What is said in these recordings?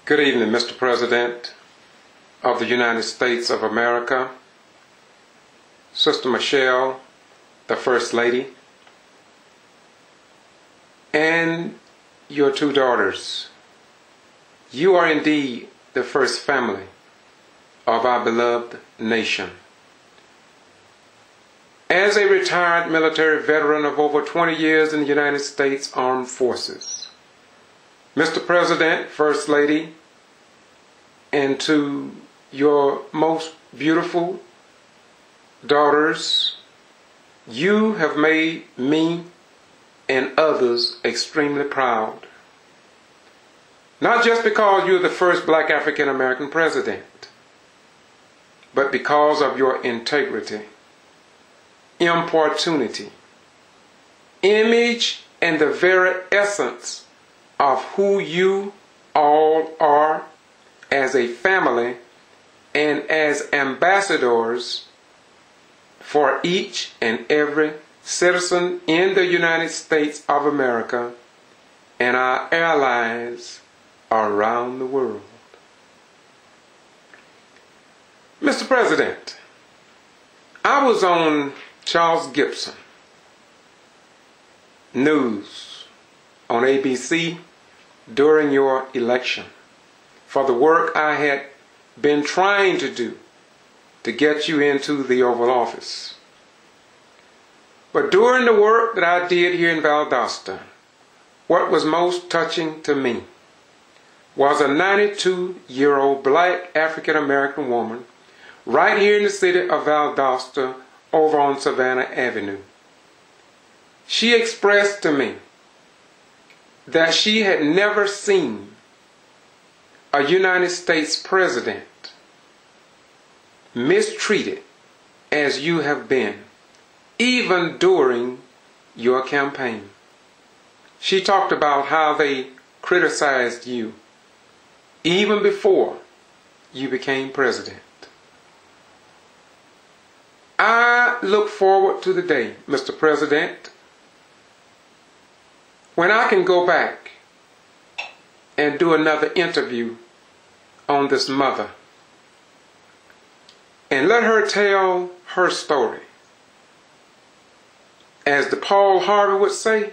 Good evening, Mr. President of the United States of America, Sister Michelle, the First Lady, and your two daughters. You are indeed the first family of our beloved nation. As a retired military veteran of over 20 years in the United States Armed Forces, Mr. President, First Lady, and to your most beautiful daughters, you have made me and others extremely proud. Not just because you're the first black African American president, but because of your integrity, importunity, image, and the very essence of who you all are as a family and as ambassadors for each and every citizen in the United States of America and our allies around the world. Mr. President, I was on Charles Gibson News on ABC during your election for the work I had been trying to do to get you into the Oval Office. But during the work that I did here in Valdosta, what was most touching to me was a 92-year-old black African American woman right here in the city of Valdosta over on Savannah Avenue. She expressed to me that she had never seen a United States president mistreated as you have been, even during your campaign. She talked about how they criticized you even before you became president. I look forward to the day, Mr. President, when I can go back and do another interview on this mother and let her tell her story. As the Paul Harvey would say,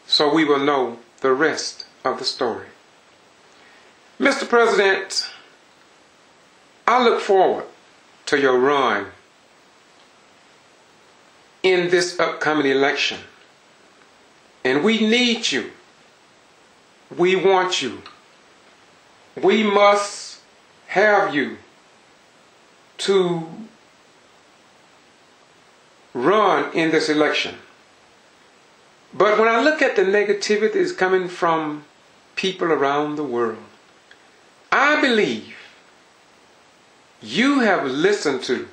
so we will know the rest of the story. Mr. President, I look forward to your run in this upcoming election. And we need you. We want you. We must have you to run in this election. But when I look at the negativity that's coming from people around the world, I believe you have listened to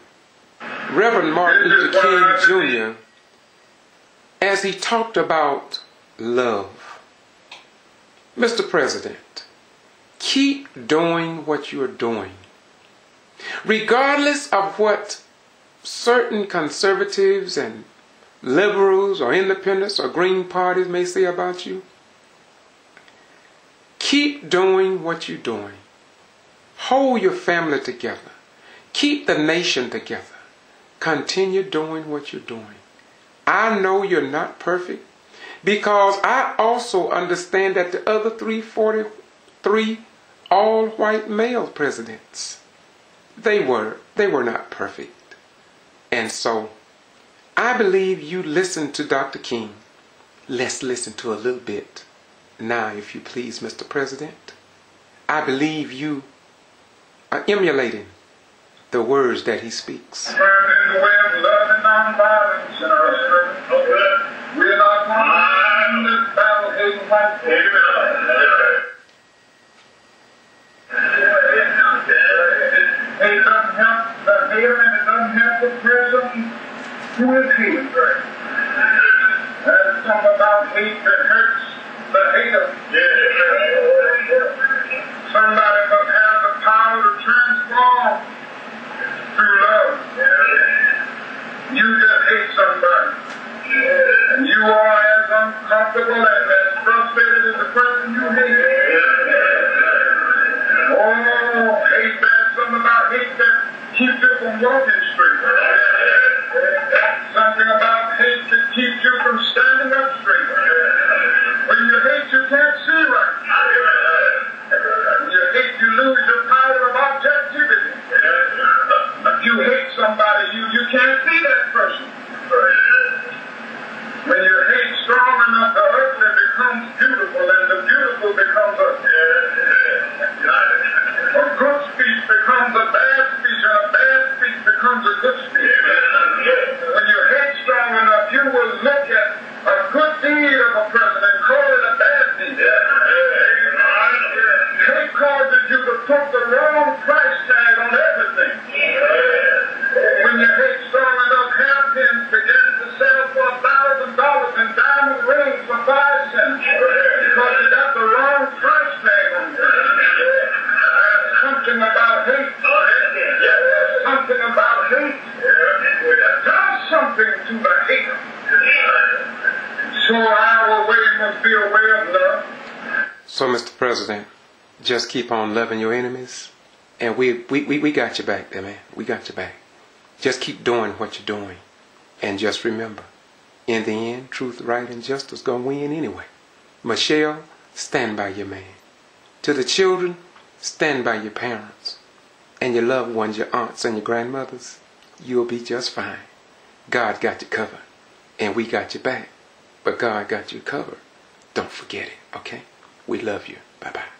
Reverend Martin Luther King Jr. as he talked about love. Mr. President, keep doing what you're doing. Regardless of what certain conservatives and liberals or independents or green parties may say about you, keep doing what you're doing. Hold your family together. Keep the nation together. Continue doing what you're doing. I know you're not perfect because I also understand that the other 343 all-white male presidents, they were not perfect. And so I believe you listened to Dr. King. Let's listen to a little bit now, if you please, Mr. President. I believe you are emulating the words that he speaks. In the way of love and nonviolence in our strength. We are not going to this battle hating like it doesn't help the hater and it doesn't help the person who is hated. There's something about hate that hurts the hater. Somebody must have the power to transform through love. You just hate somebody. And you are as uncomfortable and as frustrated as the person you hate. hate, there's something about hate that keeps you from walking straight. Something about hate that keeps you from standing up straight. When you hate, you can't see right. When you hate, you lose your power of objectivity. If you hate somebody, you can't see that person. When you hate strong enough, the ugly becomes beautiful, and the beautiful becomes ugly. A good speech becomes a bad speech, and a bad speech becomes a good speech. When you hate strong enough, you will look at a good deed of a person and call it a bad deed. Hate causes you to put the wrong price tag on everything. When you hate strong enough, hairpins begin to sell for $1,000 and diamond rings for 5 cents because you got the wrong price tag on them. There's something about hate. There's something about hate that does something to the hater. So our way must be a way of love. So, Mr. President, just keep on loving your enemies, and we got your back there, man. We got your back. Just keep doing what you're doing, and just remember, in the end, truth, right, and justice gonna win anyway. Michelle, stand by your man. To the children, stand by your parents, and your loved ones, your aunts and your grandmothers. You'll be just fine. God got you covered, and we got you back, but God got you covered. Don't forget it, okay? We love you. Bye-bye.